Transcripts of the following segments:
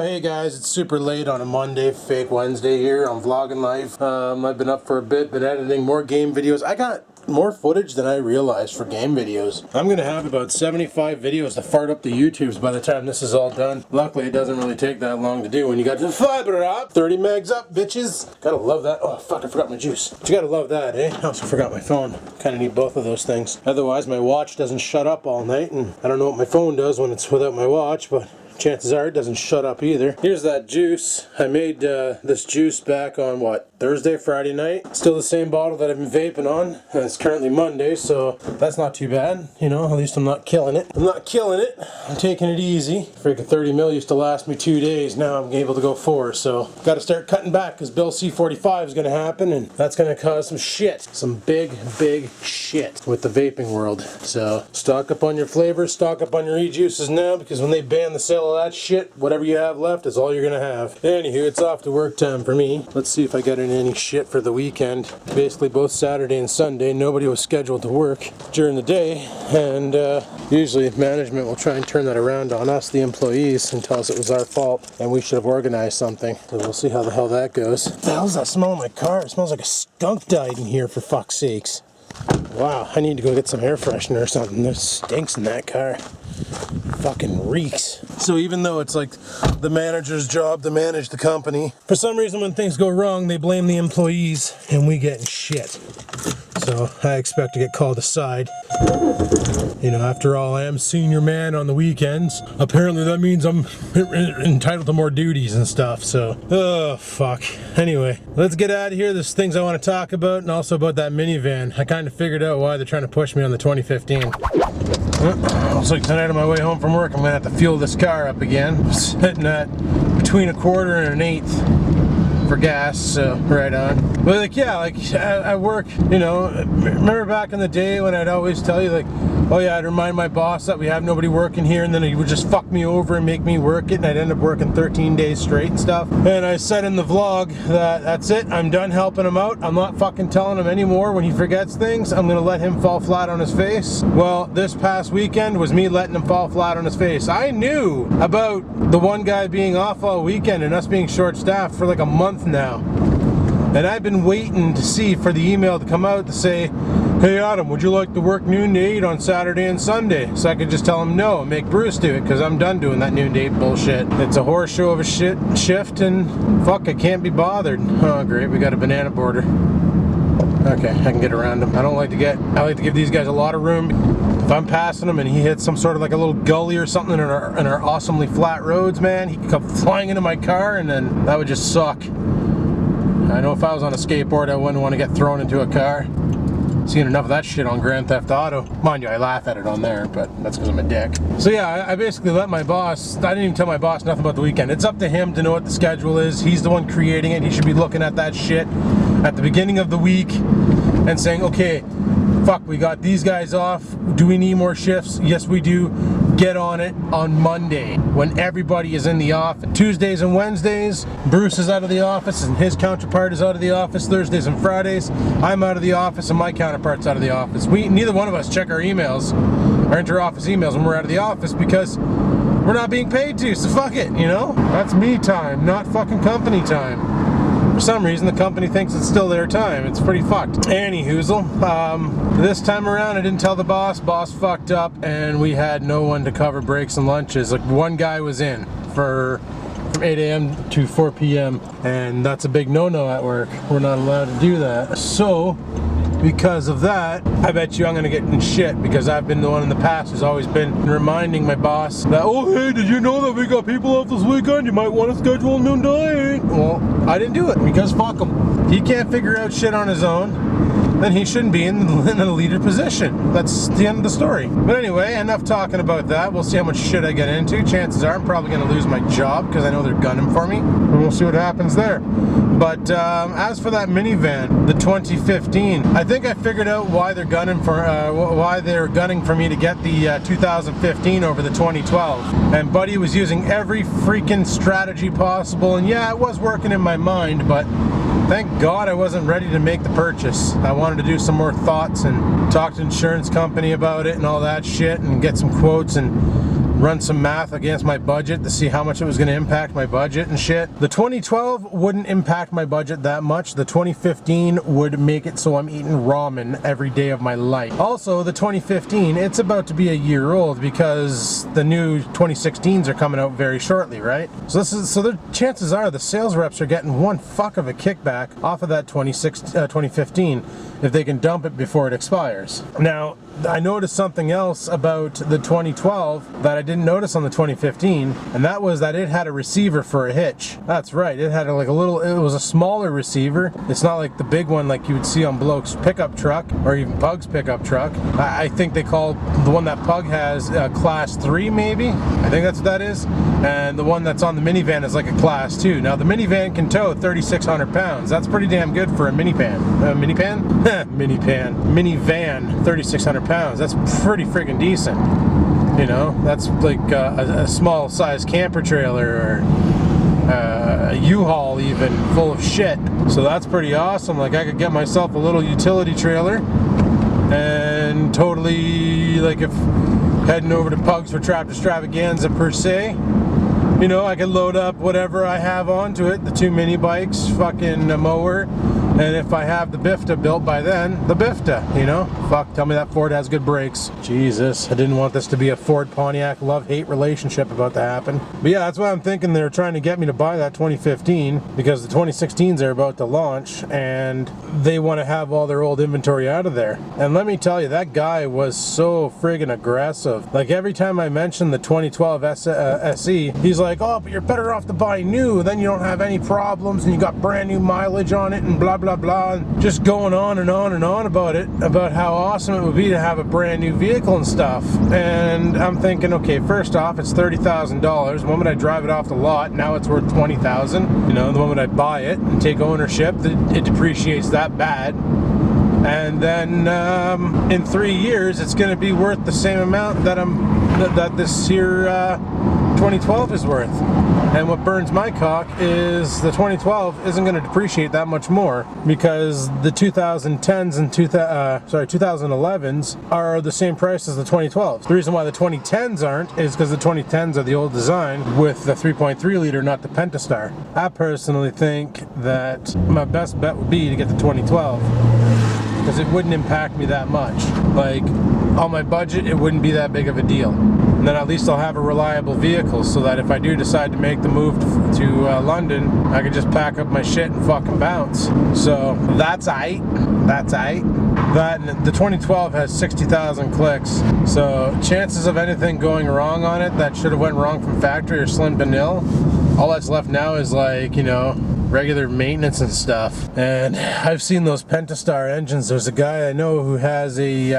Oh hey guys, it's super late on a Monday, fake Wednesday here on Vlogging Life. I've been up for a bit, been editing more game videos. I got more footage than I realized for game videos. I'm gonna have about 75 videos to fart up the YouTubes by the time this is all done. Luckily it doesn't really take that long to do when you got the fiber up. 30 megs up, bitches. Gotta love that. Oh fuck, I forgot my juice. But you gotta love that, eh? I also forgot my phone. Kinda need both of those things. Otherwise my watch doesn't shut up all night, and I don't know what my phone does when it's without my watch, but chances are it doesn't shut up either. Here's that juice. I made this juice back on what? Thursday, Friday night. Still the same bottle that I've been vaping on. And it's currently Monday, so that's not too bad. You know, at least I'm not killing it. I'm not killing it. I'm taking it easy. Freaking 30 mil used to last me 2 days. Now I'm able to go 4, so got to start cutting back because Bill C-45 is going to happen, and that's going to cause some shit. Some big shit with the vaping world. So stock up on your flavors, stock up on your e-juices now, because when they ban the sale of that shit, whatever you have left is all you're going to have. Anywho, it's off to work time for me. Let's see if I got any shit for the weekend. Basically both Saturday and Sunday nobody was scheduled to work during the day, and usually management will try and turn that around on us, the employees, and tell us it was our fault and we should have organized something. So we'll see how the hell that goes. What the hell's that smell in my car? It smells like a skunk died in here, for fuck's sakes. Wow, I need to go get some air freshener or something. There stinks in that car. Fucking reeks. So even though it's like the manager's job to manage the company, for some reason when things go wrong they blame the employees and we get shit. So I expect to get called aside. You know, after all, I am senior man on the weekends. Apparently that means I'm entitled to more duties and stuff, so. Oh, fuck. Anyway, let's get out of here. There's things I want to talk about, and also about that minivan. I kind of figured out why they're trying to push me on the 2015. Looks like tonight on my way home from work I'm gonna have to fuel this car up again. It's hitting at between a quarter and an eighth for gas, so right on. But like, yeah, like at work, you know, remember back in the day when I'd always tell you like, oh yeah, I'd remind my boss that we have nobody working here, and then he would just fuck me over and make me work it, and I'd end up working 13 days straight and stuff. And I said in the vlog that that's it, I'm done helping him out. I'm not fucking telling him anymore when he forgets things. I'm gonna let him fall flat on his face. Well, this past weekend was me letting him fall flat on his face. I knew about the one guy being off all weekend and us being short-staffed for like a month now. And I've been waiting to see for the email to come out to say, hey Adam, would you like to work noon to 8 on Saturday and Sunday? So I could just tell him no and make Bruce do it, because I'm done doing that noon to 8 bullshit. It's a horse show of a shift, and fuck, I can't be bothered. Oh great, we got a banana border. Okay, I can get around him. I like to give these guys a lot of room. If I'm passing him and he hits some sort of like a little gully or something in our awesomely flat roads, man, he could come flying into my car, and then that would just suck. I know if I was on a skateboard I wouldn't want to get thrown into a car. Seen enough of that shit on Grand Theft Auto. Mind you, I laugh at it on there, but that's because I'm a dick. So yeah, I basically let my boss, I didn't even tell my boss nothing about the weekend. It's up to him to know what the schedule is. He's the one creating it. He should be looking at that shit at the beginning of the week and saying, okay, fuck, we got these guys off. Do we need more shifts? Yes, we do. Get on it on Monday when everybody is in the office. Tuesdays and Wednesdays, Bruce is out of the office and his counterpart is out of the office. Thursdays and Fridays, I'm out of the office and my counterpart's out of the office. Neither one of us check our emails, our inter-office emails, when we're out of the office, because we're not being paid to, so fuck it, you know? That's me time, not fucking company time. For some reason, the company thinks it's still their time. It's pretty fucked. Anyhoozle, this time around, I didn't tell the boss. Boss fucked up, and we had no one to cover breaks and lunches. Like, one guy was in from 8 a.m. to 4 p.m., and that's a big no-no at work. We're not allowed to do that. So, because of that, I bet you I'm gonna get in shit, because I've been the one in the past who's always been reminding my boss that, oh hey, did you know that we got people off this weekend? You might want to schedule a noon to 8. Well, I didn't do it, because fuck him. He can't figure out shit on his own, then he shouldn't be in a leader position. That's the end of the story. But anyway, enough talking about that. We'll see how much shit I get into. Chances are I'm probably gonna lose my job, because I know they're gunning for me, and we'll see what happens there. But as for that minivan, the 2015, I think I figured out why they're gunning for me to get the 2015 over the 2012. And Buddy was using every freaking strategy possible, and yeah, it was working in my mind, but thank God I wasn't ready to make the purchase. I wanted to do some more thoughts and talk to the insurance company about it and all that shit, and get some quotes and run some math against my budget to see how much it was going to impact my budget and shit. The 2012 wouldn't impact my budget that much. The 2015 would make it so I'm eating ramen every day of my life. Also, the 2015, it's about to be a year old because the new 2016s are coming out very shortly, right? So the chances are the sales reps are getting one fuck of a kickback off of that 2015 if they can dump it before it expires. Now, I noticed something else about the 2012 that I didn't notice on the 2015, and that was that it had a receiver for a hitch. That's right, it had like a little, it was a smaller receiver. It's not like the big one like you would see on Bloke's pickup truck or even Pug's pickup truck. I think they call the one that Pug has class 3 maybe. I think that's what that is. And the one that's on the minivan is like a class 2. Now the minivan can tow 3,600 pounds. That's pretty damn good for a minivan. Minivan, 3,600 pounds. That's pretty freaking decent. You know, that's like a small size camper trailer or a U-Haul even full of shit. So that's pretty awesome. Like I could get myself a little utility trailer and totally, like if heading over to Pugs for Trap Extravaganza per se, you know, I could load up whatever I have onto it, the 2 mini bikes, fucking a mower, and if I have the Bifta built by then, the Bifta, you know? Fuck, tell me that Ford has good brakes. Jesus, I didn't want this to be a Ford Pontiac love-hate relationship about to happen. But yeah, that's why I'm thinking they're trying to get me to buy that 2015, because the 2016s are about to launch, and they want to have all their old inventory out of there. And let me tell you, that guy was so friggin' aggressive. Like every time I mentioned the 2012 SE, he's like, oh, but you're better off to buy new, then you don't have any problems, and you got brand new mileage on it, and blah, blah, blah, and just going on and on and on about it, about how awesome it would be to have a brand new vehicle and stuff. And I'm thinking, okay, first off, it's $30,000. The moment I drive it off the lot, now it's worth $20,000. You know, the moment I buy it and take ownership, it depreciates that bad. And then in 3 years, it's going to be worth the same amount that this here 2012 is worth. And what burns my cock is the 2012 isn't going to depreciate that much more, because the 2010s and 2011s are the same price as the 2012s. The reason why the 2010s aren't is because the 2010s are the old design with the 3.3 liter, not the Pentastar. I personally think that my best bet would be to get the 2012, because it wouldn't impact me that much. Like, on my budget, it wouldn't be that big of a deal. And then at least I'll have a reliable vehicle, so that if I do decide to make the move to London, I can just pack up my shit and fucking bounce. So that's aight. That's aight. That, the 2012 has 60,000 clicks, so chances of anything going wrong on it that should have went wrong from factory are slim to nil. All that's left now is, like, you know, regular maintenance and stuff. And I've seen those Pentastar engines. There's a guy I know who has a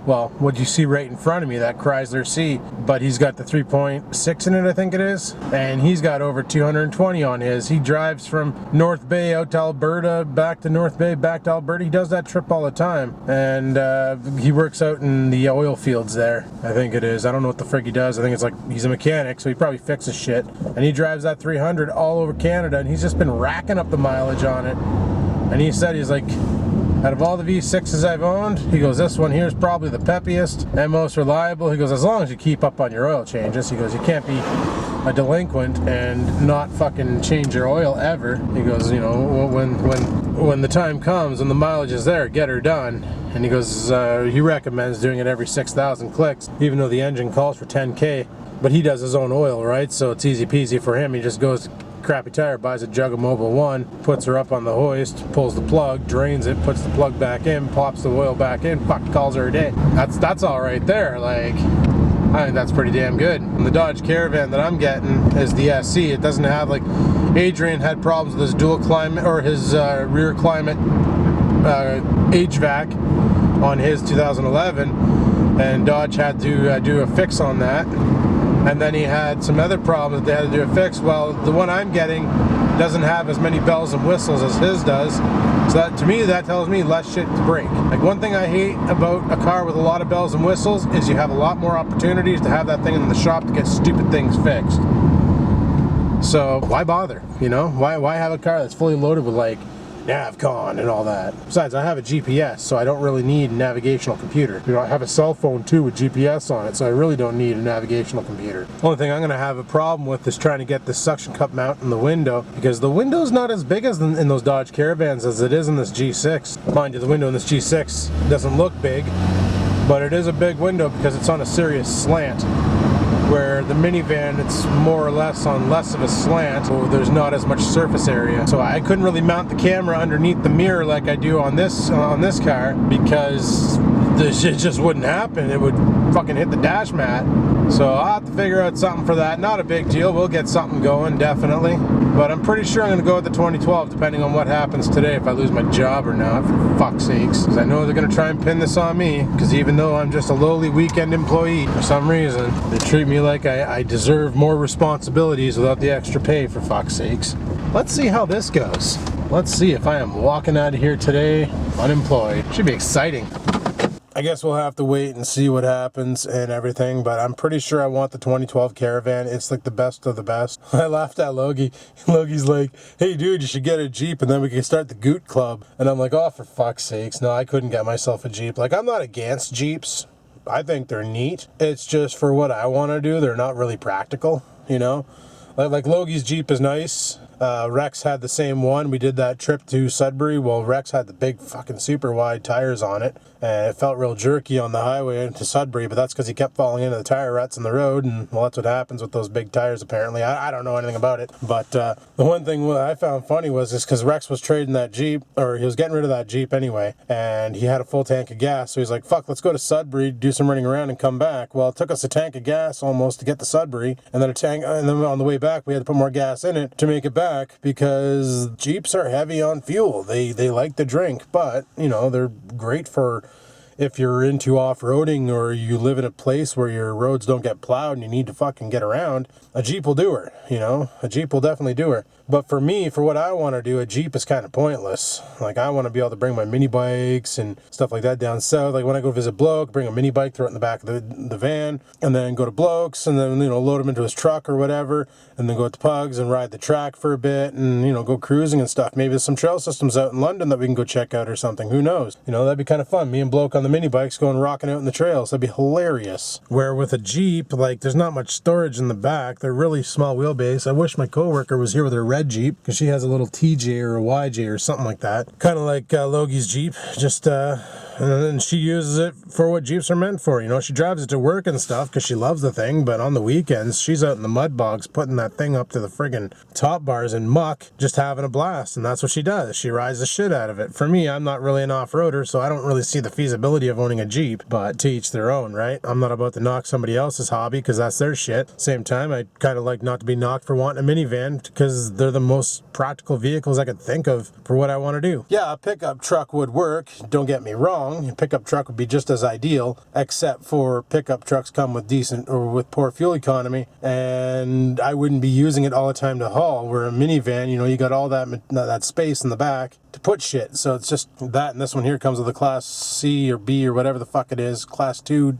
well, what you see right in front of me, that Chrysler C, but he's got the 3.6 in it, I think it is, and he's got over 220 on his. He drives from North Bay out to Alberta, back to North Bay, back to Alberta. He does that trip all the time, and he works out in the oil fields there, I think it is. I don't know what the frick he does. I think it's like he's a mechanic, so he probably fixes shit, and he drives that 300 all over Canada, and he's just been racking up the mileage on it. And he said, he's like, out of all the V6s I've owned, he goes, this one here is probably the peppiest and most reliable. He goes, as long as you keep up on your oil changes. He goes, you can't be a delinquent and not fucking change your oil ever. He goes, you know, when the time comes and the mileage is there, get her done. And he goes, he recommends doing it every 6,000 clicks, even though the engine calls for 10K. But he does his own oil, right? So it's easy peasy for him. He just goes to Crappy Tire, buys a jug of Mobil 1, puts her up on the hoist, pulls the plug, drains it, puts the plug back in, pops the oil back in, fuck, calls her a day. That's all right there. Like, I think that's pretty damn good. And the Dodge Caravan that I'm getting is the SC. It doesn't have, like, Adrian had problems with his dual climate, or his rear climate HVAC on his 2011, and Dodge had to do a fix on that. And then he had some other problems that they had to do a fix. Well, the one I'm getting doesn't have as many bells and whistles as his does. So that, to me, that tells me less shit to break. Like, one thing I hate about a car with a lot of bells and whistles is you have a lot more opportunities to have that thing in the shop to get stupid things fixed. So why bother, you know? Why have a car that's fully loaded with, like, NavCon and all that. Besides, I have a GPS, so I don't really need a navigational computer. You know, I have a cell phone too with GPS on it, so I really don't need a navigational computer. Only thing I'm gonna have a problem with is trying to get this suction cup mount in the window, because the window's not as big as in those Dodge Caravans as it is in this G6. Mind you, the window in this G6 doesn't look big, but it is a big window because it's on a serious slant. Where the minivan, it's more or less on less of a slant, so there's not as much surface area. So I couldn't really mount the camera underneath the mirror like I do on this car, because this shit just wouldn't happen. It would fucking hit the dash mat. So I'll have to figure out something for that. Not a big deal. We'll get something going, definitely. But I'm pretty sure I'm going to go with the 2012, depending on what happens today, if I lose my job or not, for fuck's sakes. Because I know they're going to try and pin this on me, because even though I'm just a lowly weekend employee, for some reason, they treat me like I deserve more responsibilities without the extra pay, for fuck's sakes. Let's see how this goes. Let's see if I am walking out of here today unemployed. Should be exciting. I guess we'll have to wait and see what happens and everything, but I'm pretty sure I want the 2012 Caravan. It's like the best of the best. I laughed at Logie. Logie's like, hey dude, you should get a Jeep and then we can start the Goot Club. And I'm like, oh, for fuck's sakes. No, I couldn't get myself a Jeep. Like, I'm not against Jeeps. I think they're neat. It's just for what I want to do, they're not really practical, you know? Like Logie's Jeep is nice. Rex had the same one. We did that trip to Sudbury. Well, Rex had the big fucking super wide tires on it, and it felt real jerky on the highway into Sudbury, but that's because he kept falling into the tire ruts in the road, and well, that's what happens with those big tires apparently. I don't know anything about it, but the one thing I found funny was just because Rex was trading that Jeep, or he was getting rid of that Jeep anyway, and he had a full tank of gas, so he's like, fuck, let's go to Sudbury, do some running around and come back. Well, it took us a tank of gas almost to get to Sudbury, and then and then on the way back we had to put more gas in it to make it back, because Jeeps are heavy on fuel. They like to drink, but you know, they're great for if you're into off-roading or you live in a place where your roads don't get plowed and you need to fucking get around. A Jeep will do her, you know? A Jeep will definitely do her. But for me, for what I want to do, a Jeep is kind of pointless. Like, I want to be able to bring my mini bikes and stuff like that down south. Like, when I go visit Bloke, bring a mini bike, throw it in the back of the van, and then go to Bloke's, and then, you know, load him into his truck or whatever, and then go to Pugs and ride the track for a bit, and, you know, go cruising and stuff. Maybe there's some trail systems out in London that we can go check out or something. Who knows? You know, that'd be kind of fun. Me and Bloke on the mini bikes going rocking out in the trails. That'd be hilarious. Where with a Jeep, like, there's not much storage in the back. They're really small wheelbase. I wish my coworker was here with her red Jeep, because she has a little TJ or a YJ or something like that. Kind of like Logie's Jeep, just and then she uses it for what Jeeps are meant for. You know, she drives it to work and stuff because she loves the thing, but on the weekends, she's out in the mud bogs putting that thing up to the friggin' top bars in muck, just having a blast, and that's what she does. She rides the shit out of it. For me, I'm not really an off-roader, so I don't really see the feasibility of owning a Jeep, but to each their own, right? I'm not about to knock somebody else's hobby because that's their shit. Same time, I kind of like not to be knocked for wanting a minivan because they're the most practical vehicles I could think of for what I want to do. Yeah, a pickup truck would work, don't get me wrong. A pickup truck would be just as ideal, except for pickup trucks come with decent or with poor fuel economy, and I wouldn't be using it all the time to haul, where a minivan, you know, you got all that space in the back to put shit, so it's just that, and this one here comes with a Class C or B or whatever the fuck it is, Class 2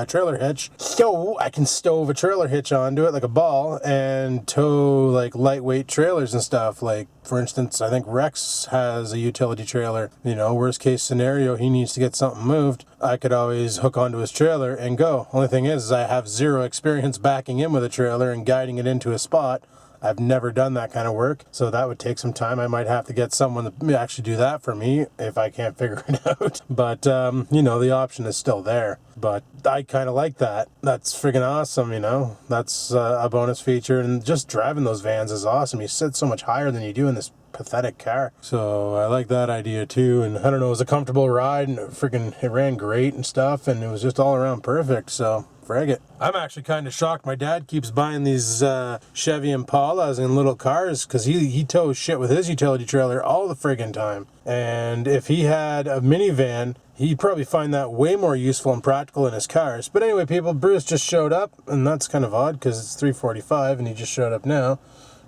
trailer hitch, so I can stove a trailer hitch onto it like a ball and tow like lightweight trailers and stuff. Like, for instance, I think Rex has a utility trailer. You know, worst case scenario, he needs to get something moved, I could always hook onto his trailer and go. Only thing is I have zero experience backing in with a trailer and guiding it into a spot. I've never done that kind of work, so that would take some time. I might have to get someone to actually do that for me if I can't figure it out. But, you know, the option is still there. But I kind of like that. That's friggin' awesome, you know? That's a bonus feature, and just driving those vans is awesome. You sit so much higher than you do in this pathetic car. So I like that idea too, and I don't know, it was a comfortable ride, and it ran great and stuff, and it was just all around perfect, so frag it. I'm actually kind of shocked my dad keeps buying these Chevy Impalas and little cars, because he tows shit with his utility trailer all the friggin' time. And if he had a minivan, he'd probably find that way more useful and practical in his cars. But anyway, people, Bruce just showed up, and that's kind of odd because it's 3:45 and he just showed up now.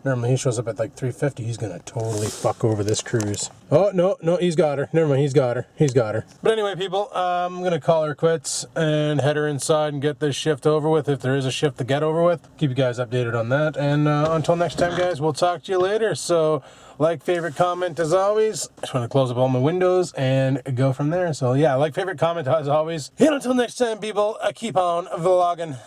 Normally he shows up at like 350. He's gonna totally fuck over this cruise. Oh, no, he's got her. Never mind, he's got her. But anyway, people, I'm gonna call her quits and head her inside and get this shift over with, if there is a shift to get over with. Keep you guys updated on that. And until next time, guys, we'll talk to you later. So, like, favorite, comment as always. I just want to close up all my windows and go from there. So, yeah, like, favorite, comment as always. And until next time, people, keep on vlogging.